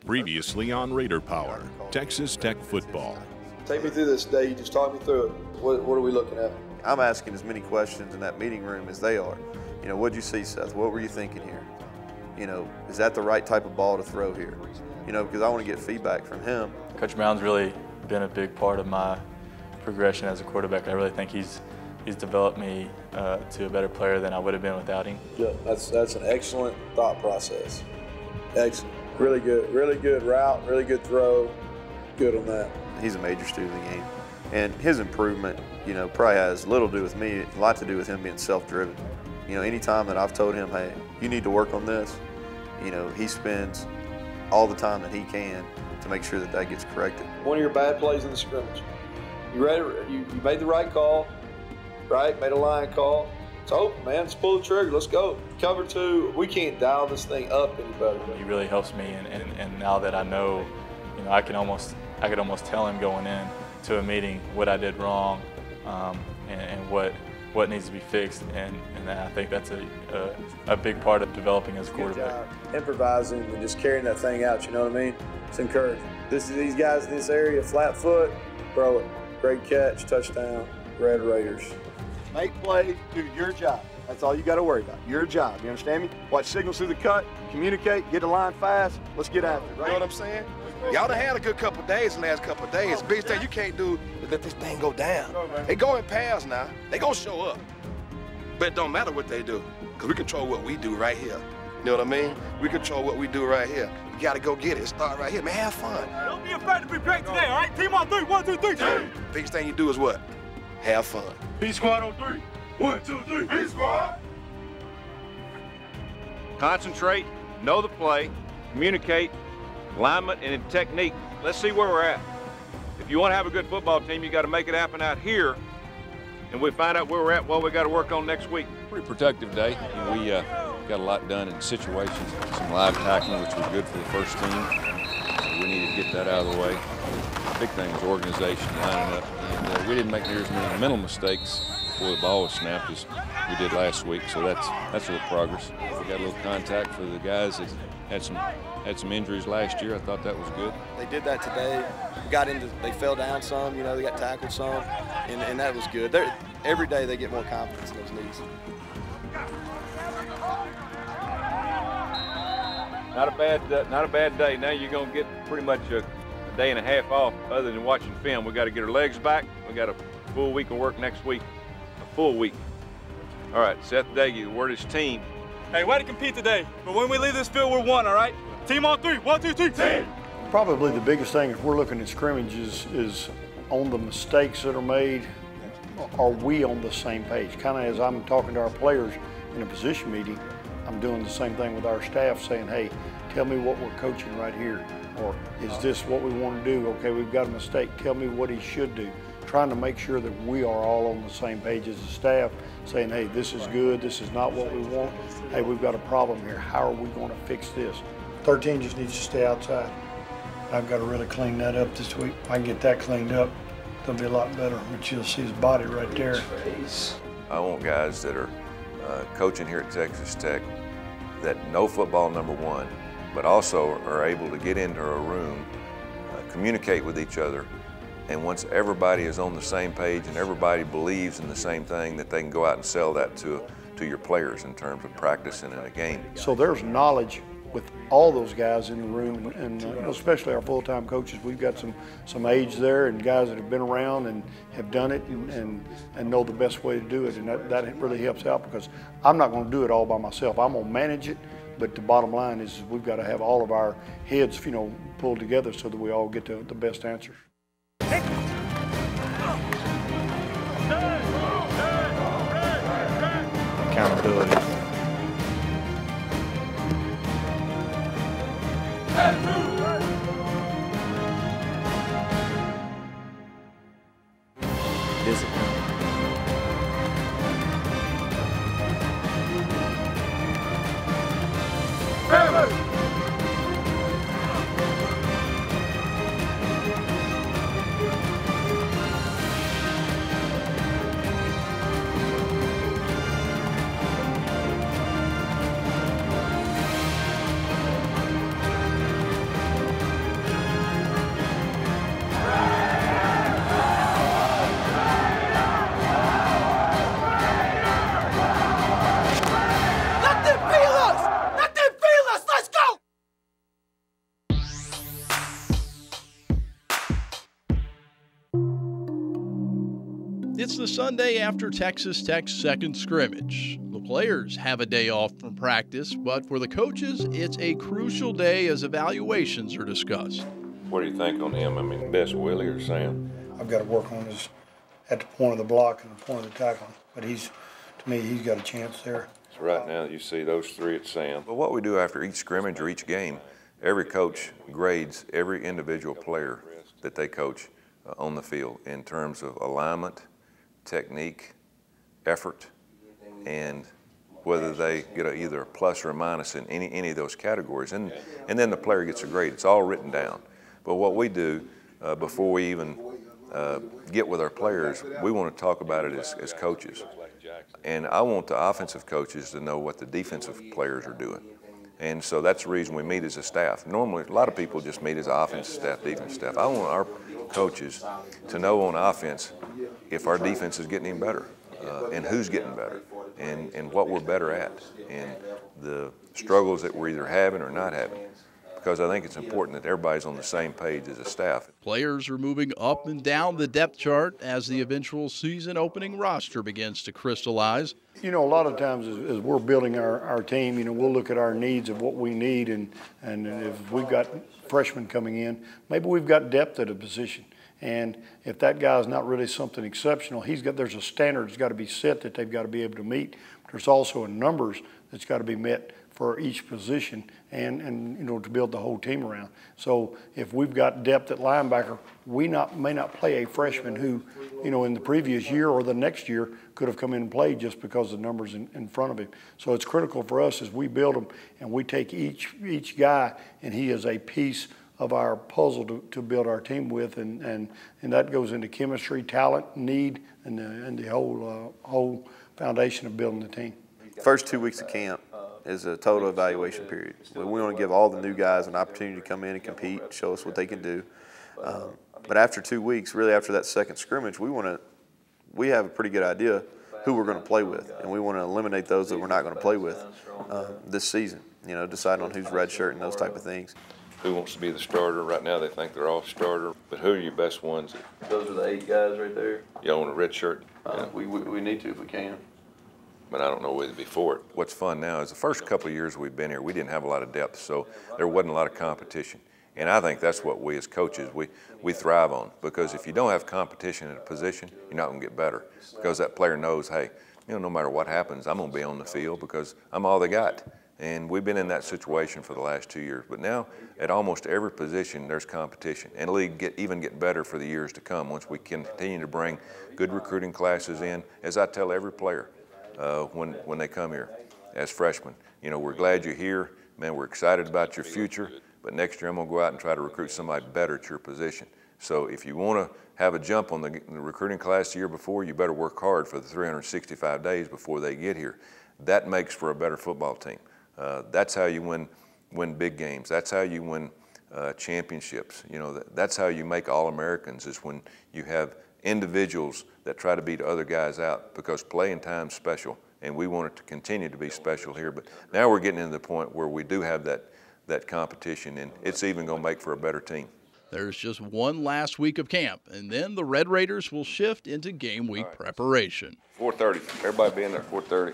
Previously on Raider Power, Texas Tech football. Take me through this day. You just talk me through it. What are we looking at? I'm asking as many questions in that meeting room as they are. You know, what'd you see, Seth? What were you thinking here? You know, is that the right type of ball to throw here? You know, because I want to get feedback from him. Coach Brown's really been a big part of my progression as a quarterback. I really think he's developed me to a better player than I would have been without him. Yeah, that's an excellent thought process. Excellent. Really good route, really good throw. Good on that. He's a major student of the game. And his improvement, you know, probably has little to do with me, a lot to do with him being self-driven. You know, anytime that I've told him, hey, you need to work on this, you know, he spends all the time that he can to make sure that that gets corrected. One of your bad plays in the scrimmage. You made the right call, right? Made a line call. It's open, man. Let's pull the trigger. Let's go. Cover two. We can't dial this thing up any better. He really helps me, and now that I know, you know, I could almost tell him going in to a meeting what I did wrong, and what needs to be fixed, and I think that's a big part of developing as a quarterback. Improvising and just carrying that thing out, you know what I mean? It's encouraging. These guys in this area, flat foot, throw it. Great catch, touchdown, Red Raiders. Make plays, do your job. That's all you got to worry about. Your job. You understand me? Watch signals through the cut, communicate, get the line fast. Let's get after it. Right? You know what I'm saying? Y'all done had a good couple of days the last couple of days. Biggest thing you can't do is let this thing go down. They go in pairs now. They gonna show up. But it don't matter what they do, because we control what we do right here. You know what I mean? We control what we do right here. We gotta go get it. Start right here, man. Have fun. Don't be afraid to be great today, all right? Team on three. 1, 2, 3. Biggest thing you do is what? Have fun. B squad on 3. 1, 2, 3. B squad. Concentrate, know the play, communicate, alignment, and technique. Let's see where we're at. If you want to have a good football team, you got to make it happen out here, and we find out where we're at, what we got to work on next week. Pretty productive day. We got a lot done in situations, some live tackling, which was good for the first team. So we needed to get that out of the way. The big thing was organization, lining up, and we didn't make near as many mental mistakes before the ball was snapped as we did last week. So that's a little progress. We got a little contact for the guys that had some injuries last year. I thought that was good. They did that today. They fell down some, you know, they got tackled some, and that was good. Every day they get more confidence in those knees. Not a bad day. Now you're going to get pretty much a day and a half off other than watching film. We got to get our legs back. We got a full week of work next week, a full week. All right, Seth Daggy, the word is team. Hey, way to compete today. But when we leave this field, we're one, all right? Team on 3. 1, 2, 3. Team. Probably the biggest thing if we're looking at scrimmages is on the mistakes that are made, are we on the same page? Kind of as I'm talking to our players in a position meeting, I'm doing the same thing with our staff saying, hey, tell me what we're coaching right here. Or is this what we want to do? Okay, we've got a mistake. Tell me what he should do. Trying to make sure that we are all on the same page as the staff, saying, hey, this is good, this is not what we want. Hey, we've got a problem here. How are we going to fix this? 13 just needs to stay outside. I've got to really clean that up this week. If I can get that cleaned up, it'll be a lot better, which you'll see his body right there. I want guys that are coaching here at Texas Tech that know football, number one, but also are able to get into a room, communicate with each other, and once everybody is on the same page and everybody believes in the same thing, that they can go out and sell that to your players in terms of practicing in a game. So there's knowledge with all those guys in the room, and especially our full-time coaches. We've got some age there and guys that have been around and have done it and know the best way to do it, and that really helps out because I'm not going to do it all by myself. I'm going to manage it, but the bottom line is we've got to have all of our heads, you know, pulled together so that we all get the best answers. Accountability. Discipline. the Sunday after Texas Tech's second scrimmage. The players have a day off from practice, but for the coaches, it's a crucial day as evaluations are discussed. What do you think on him? I mean, best Willie or Sam? I've got to work on his at the point of the block and the point of the tackling, but to me, he's got a chance there. So right now you see those three at Sam. But what we do after each scrimmage or each game, every coach grades every individual player that they coach on the field in terms of alignment, technique, effort, and whether they get either a plus or a minus in any of those categories. And then the player gets a grade. It's all written down. But what we do before we even get with our players, we want to talk about it as coaches. And I want the offensive coaches to know what the defensive players are doing. And so that's the reason we meet as a staff. Normally, a lot of people just meet as offensive staff, defensive staff. I want our coaches to know on offense if our defense is getting any better, and who's getting better, and what we're better at, and the struggles that we're either having or not having. Because I think it's important that everybody's on the same page as a staff. Players are moving up and down the depth chart as the eventual season opening roster begins to crystallize. You know, a lot of times as we're building our team, you know, we'll look at our needs of what we need, and if we've got freshmen coming in, maybe we've got depth at a position. And if that guy's not really something exceptional, there's a standard that's got to be set that they've got to be able to meet. There's also a numbers that's got to be met for each position and you know, to build the whole team around. So if we've got depth at linebacker, we may not play a freshman who, you know, in the previous year or the next year could have come in and played just because of the numbers in front of him. So it's critical for us as we build them and we take each guy, and he is a piece of our puzzle to build our team with, and that goes into chemistry, talent, need, and the whole foundation of building the team. First 2 weeks of camp is a total evaluation period. We want to give all the new guys an opportunity to come in and compete, show us what they can do. But after 2 weeks, really after that second scrimmage, we have a pretty good idea who we're going to play with, and we want to eliminate those that we're not going to play with this season. You know, deciding on who's redshirt and those type of things. Who wants to be the starter? Right now they think they're all starter, but who are your best ones? Those are the 8 guys right there. Y'all want a red shirt? We need to if we can. But I don't know whether before it. What's fun now is the first couple of years we've been here, we didn't have a lot of depth, so there wasn't a lot of competition. And I think that's what we as coaches, we thrive on, because if you don't have competition in a position, you're not going to get better, because that player knows, hey, you know, no matter what happens, I'm going to be on the field because I'm all they got. And we've been in that situation for the last 2 years. But now, at almost every position, there's competition. And it'll even get better for the years to come once we continue to bring good recruiting classes in. As I tell every player when they come here as freshmen, you know, we're glad you're here. Man, we're excited about your future. But next year, I'm going to go out and try to recruit somebody better at your position. So if you want to have a jump on the recruiting class the year before, you better work hard for the 365 days before they get here. That makes for a better football team. That's how you win big games. That's how you win championships. You know, that's how you make All-Americans, is when you have individuals that try to beat other guys out, because playing time's special, and we want it to continue to be special here. But now we're getting to the point where we do have that competition, and it's even going to make for a better team. There's just one last week of camp, and then the Red Raiders will shift into game week preparation. 4:30. Everybody be in there at 4:30.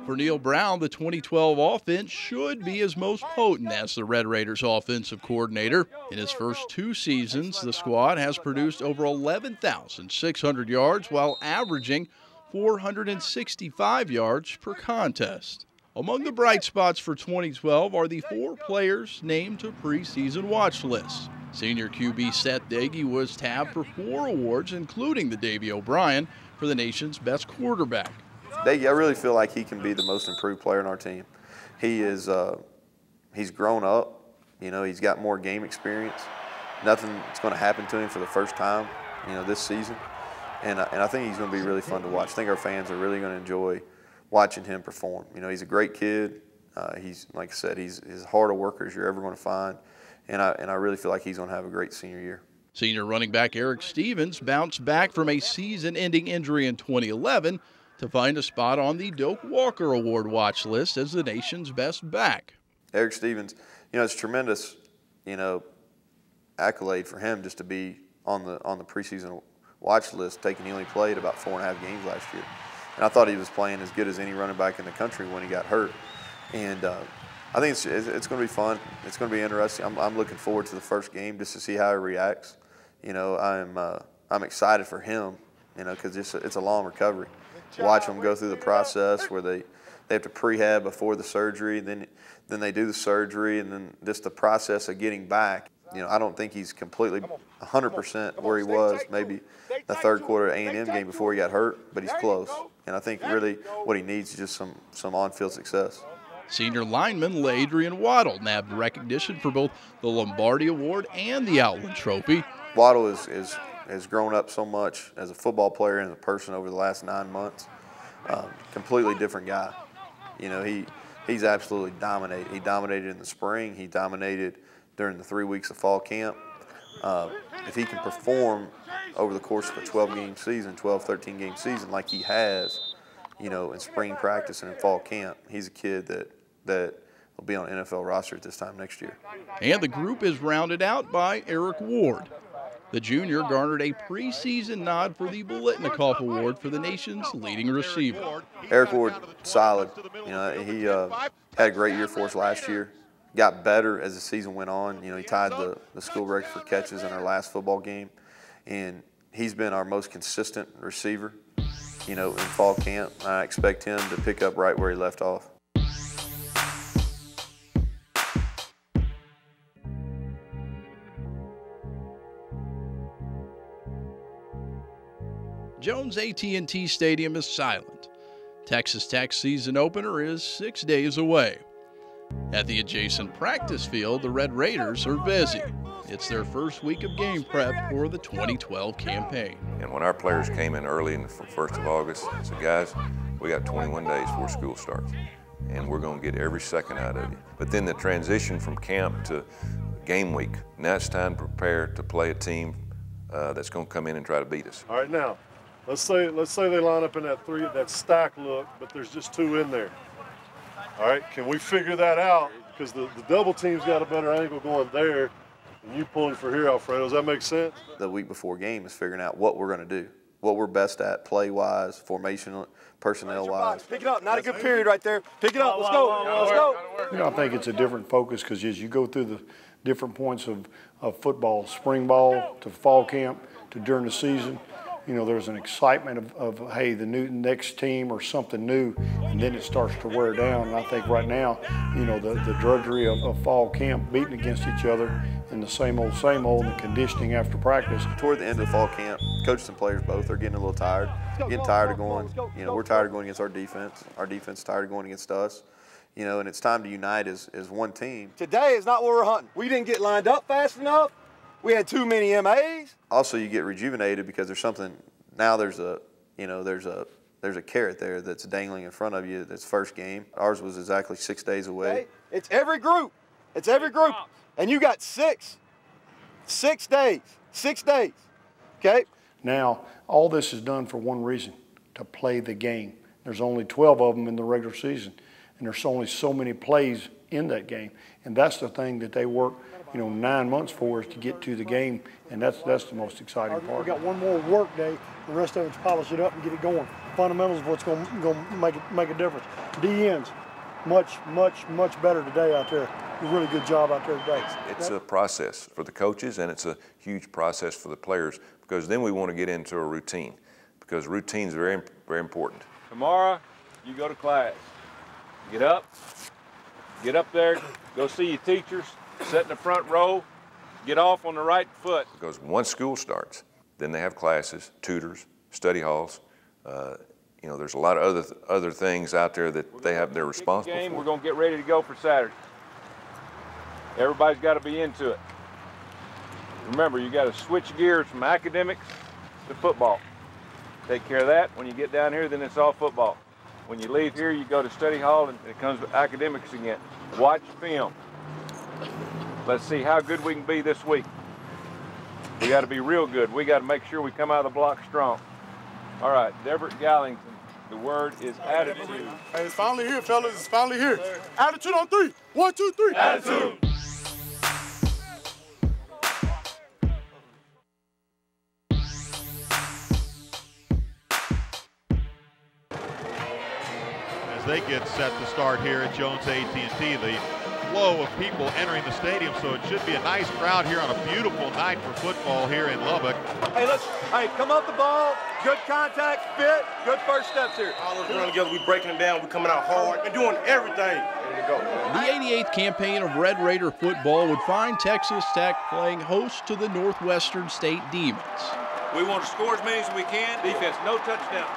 For Neil Brown, the 2012 offense should be his most potent as the Red Raiders offensive coordinator. In his first 2 seasons, the squad has produced over 11,600 yards while averaging 465 yards per contest. Among the bright spots for 2012 are the 4 players named to preseason watch lists. Senior QB Seth Dagey was tabbed for 4 awards, including the Davey O'Brien for the nation's best quarterback. I really feel like he can be the most improved player on our team. He is, he's grown up. You know, he's got more game experience. Nothing's going to happen to him for the first time, you know, this season. And I think he's going to be really fun to watch. I think our fans are really going to enjoy watching him perform. You know, he's a great kid. He's, like I said, he's as hard a worker as you're ever going to find. And I really feel like he's going to have a great senior year. Senior running back Eric Stevens bounced back from a season-ending injury in 2011, to find a spot on the Doak Walker Award watch list as the nation's best back. Eric Stevens, it's tremendous, accolade for him just to be on the preseason watch list, he only played about 4.5 games last year. And I thought he was playing as good as any running back in the country when he got hurt. And I think it's going to be fun. It's going to be interesting. I'm looking forward to the first game just to see how he reacts. I'm excited for him, because it's a long recovery. Watch him go through the process where they have to prehab before the surgery, then they do the surgery, and then just the process of getting back. I don't think he's completely 100% where he was maybe the third quarter A&M game before he got hurt, but he's close. And I think really what he needs is just some on-field success. Senior lineman Adrian Waddle nabbed recognition for both the Lombardi Award and the Outland Trophy. Waddle has grown up so much as a football player and as a person over the last 9 months. Completely different guy. He's absolutely dominated. He dominated in the spring. He dominated during the 3 weeks of fall camp. If he can perform over the course of a 12-game season, 12, 13-game season like he has, in spring practice and in fall camp, he's a kid that will be on an NFL roster at this time next year. And the group is rounded out by Eric Ward. The junior garnered a preseason nod for the Bolitnikoff Award for the nation's leading receiver. Eric Ward, solid. He had a great year for us last year. Got better as the season went on. He tied the school record for catches in our last football game. And he's been our most consistent receiver, in fall camp. I expect him to pick up right where he left off. Jones AT&T Stadium is silent. Texas Tech's season opener is 6 days away. At the adjacent practice field, the Red Raiders are busy. It's their first week of game prep for the 2012 campaign. And when our players came in early in the 1st of August, I said, guys, we got 21 days before school starts, and we're going to get every second out of you. But then the transition from camp to game week, now it's time to prepare to play a team that's going to come in and try to beat us. All right, now, let's say they line up in that stack look, but there's just 2 in there. All right, can we figure that out? Because the double team's got a better angle going there than you pulling for here, Alfredo. Does that make sense? The week before game is figuring out what we're going to do, what we're best at, play-wise, formation, personnel-wise. Pick it up. Not a good period right there. Pick it up. Let's go. Let's go. I think it's a different focus because as you go through the different points of football, spring ball to fall camp to during the season, there's an excitement of hey, the next team or something new, and then it starts to wear down. And I think right now, the drudgery of fall camp, beating against each other in the same old, and the conditioning after practice. Toward the end of the fall camp, coaches and players both are getting a little tired, getting tired of going. We're tired of going against our defense. Our defense is tired of going against us. And it's time to unite as one team. Today is not what we're hunting. We didn't get lined up fast enough. We had too many MAs. Also, you get rejuvenated because there's something. Now there's a carrot there that's dangling in front of you. That's first game. Ours was exactly 6 days away. Okay. It's every group. It's every group, and you got 6 days. 6 days. Okay. Now all this is done for one reason: to play the game. There's only 12 of them in the regular season, and there's only so many plays in that game, and that's the thing that they work 9 months for us to get to the game, and that's the most exciting part. We got one more work day. The rest of it's polish it up and get it going. Fundamentals is what's going to make a difference. DNs, much better today out there. A really good job out there today. It's a process for the coaches, and it's a huge process for the players, because then we want to get into a routine, because routine is very, very important. Tomorrow, you go to class. Get up there, go see your teachers. Sit in the front row, get off on the right foot. Because once school starts, then they have classes, tutors, study halls. There's a lot of other things out there that they're responsible for. We're going to get ready to go for Saturday. Everybody's got to be into it. Remember, you got to switch gears from academics to football. Take care of that. When you get down here, then it's all football. When you leave here, you go to study hall, and it comes to academics again. Watch film. Let's see how good we can be this week. We got to be real good. We got to make sure we come out of the block strong. All right, Deverett Gallington, The word is attitude. Hey, it's finally here, fellas. It's finally here. Attitude on 3. 1, 2, 3. Attitude. As they get set to start here at Jones AT&T, the flow of people entering the stadium, so it should be a nice crowd here on a beautiful night for football here in Lubbock. Hey, come off the ball, good contact, fit, good first steps here. All of us running together, we breaking them down, we coming out hard, and doing everything. Ready to go. The 88th campaign of Red Raider football would find Texas Tech playing host to the Northwestern State Demons. We want to score as many as we can. Defense, no touchdown.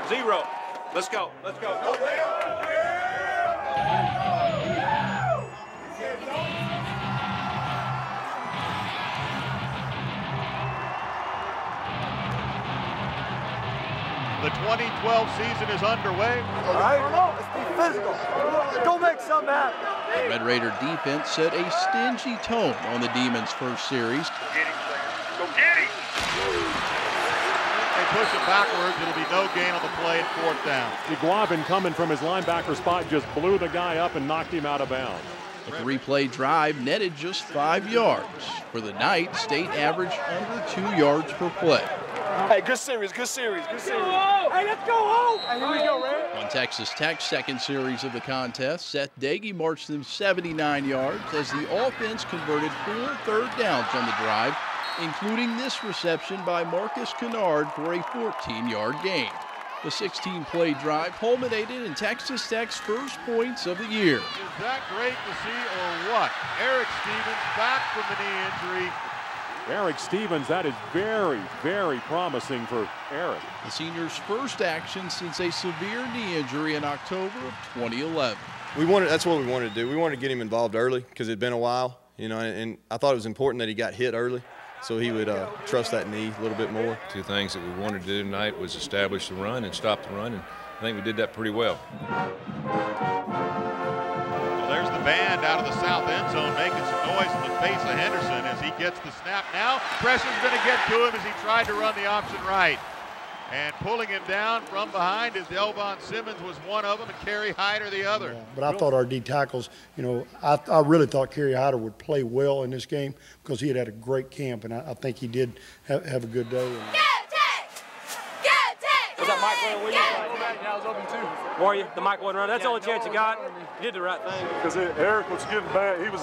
0. Let's go. Let's go. The 2012 season is underway. All right, let's be physical. Go make something happen. Red Raider defense set a stingy tone on the Demons' first series. Go get him. They push it backwards. It'll be no gain on the play and 4th down. Iguavin coming from his linebacker spot just blew the guy up and knocked him out of bounds. The 3-play drive netted just 5 yards. For the night, State averaged under 2 yards per play. Hey, good series, good series, good series. Hey, let's go home. Hey, here we go, Red. On Texas Tech's second series of the contest, Seth Dagey marched them 79 yards as the offense converted 4 third downs on the drive, including this reception by Marcus Kennard for a 14-yard gain. The 16-play drive culminated in Texas Tech's first points of the year. Is that great to see or what? Eric Stevens back from the knee injury. Eric Stevens, that is very, very promising for Eric. The senior's first action since a severe knee injury in October of 2011. That's what we wanted to do. We wanted to get him involved early because it had been a while, and I thought it was important that he got hit early so he would trust that knee a little bit more. 2 things that we wanted to do tonight was establish the run and stop the run, and I think we did that pretty well. There's the band out of the south end zone making some noise in the face of Henderson as he gets the snap now. Pressure's going to get to him as he tried to run the option right. And pulling him down from behind is Delvon Simmons was one of them and Kerry Hyder the other. Yeah, but I thought our D tackles, I really thought Kerry Hyder would play well in this game because he had a great camp, and I think he did have a good day. Was that Mike running with you? Yeah, I was open too. Were you? The Mike wasn't running. That's the only chance you got. You did the right thing. Because Eric was getting bad. He was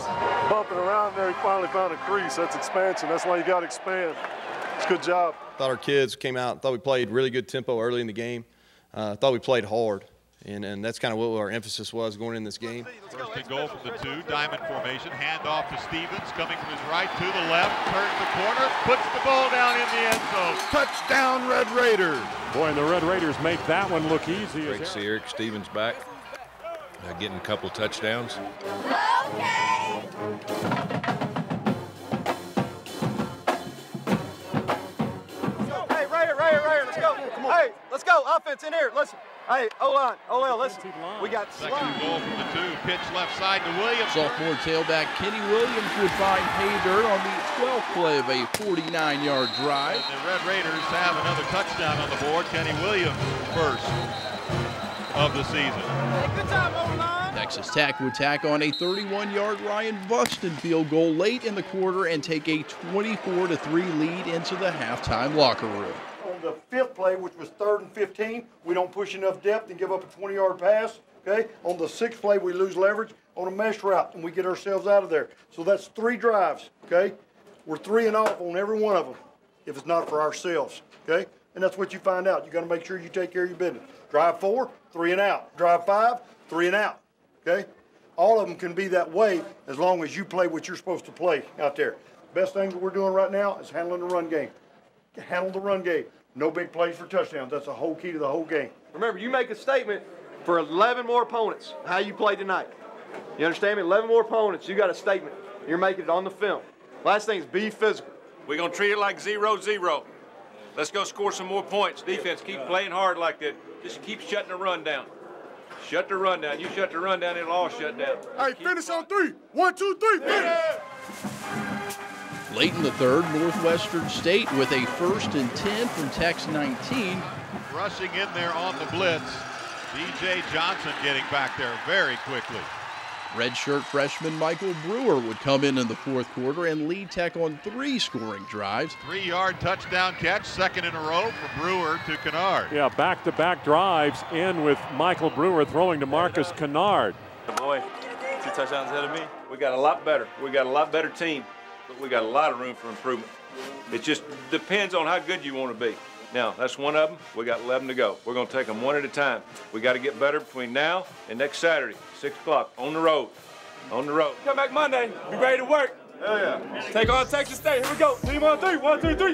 bumping around there. He finally found a crease. That's expansion. That's why you got to expand. It's a good job. Thought our kids came out, thought we played really good tempo early in the game. Thought we played hard. And that's kind of what our emphasis was going in this game. First and goal from the 2, diamond formation, hand off to Stevens, coming from his right to the left, turns the corner, puts the ball down in the end zone. Touchdown, Red Raiders. Boy, and the Red Raiders make that one look easy. Great to see Eric Stevens back, getting a couple touchdowns. Okay. Hey, Raider, let's go. Hey, let's go. Offense in here. Listen. Hey, O-line, OL, listen. We got second goal from the 2, pitch left side to Williams. Sophomore tailback Kenny Williams would find pay dirt on the 12th play of a 49-yard drive. And the Red Raiders have another touchdown on the board. Kenny Williams, first of the season. Hey, good time, O-line. Texas Tech would tack on a 31-yard Ryan Buxton field goal late in the quarter and take a 24-3 lead into the halftime locker room. On the 5th play, which was 3rd and 15, we don't push enough depth and give up a 20-yard pass. Okay. On the 6th play, we lose leverage on a mesh route and we get ourselves out of there. So that's 3 drives. Okay. We're 3 and off on every one of them if it's not for ourselves. Okay. And that's what you find out. You got to make sure you take care of your business. Drive 4, 3 and out. Drive 5, 3 and out. Okay. All of them can be that way as long as you play what you're supposed to play out there. Best thing that we're doing right now is handling the run game. Handle the run game. No big plays for touchdowns. That's the whole key to the whole game. Remember, you make a statement for 11 more opponents, how you played tonight. You understand me? 11 more opponents, you got a statement. You're making it on the film. Last thing is be physical. We're going to treat it like 0-0. Let's go score some more points. Defense, keep playing hard like that. Just keep shutting the run down. Shut the run down. You shut the run down, it'll all shut down. Hey, finish on 3. 1, 2, 3, finish. Late in the third, Northwestern State with a 1st and 10 from Tech's 19 rushing in there on the blitz. DJ Johnson getting back there very quickly. Redshirt freshman Michael Brewer would come in the fourth quarter and lead Tech on 3 scoring drives. 3-yard touchdown catch, second in a row for Brewer to Kennard. Yeah, back-to-back drives in with Michael Brewer throwing to Marcus Kennard. Boy, 2 touchdowns ahead of me. We got a lot better. We got a lot better team, but we got a lot of room for improvement. It just depends on how good you want to be. Now, that's one of them. We got 11 to go. We're going to take them one at a time. We got to get better between now and next Saturday, 6 o'clock, on the road. On the road. Come back Monday. Be ready to work. Hell yeah. Take on Texas State. Here we go. Team on 3. 1, 2, 3.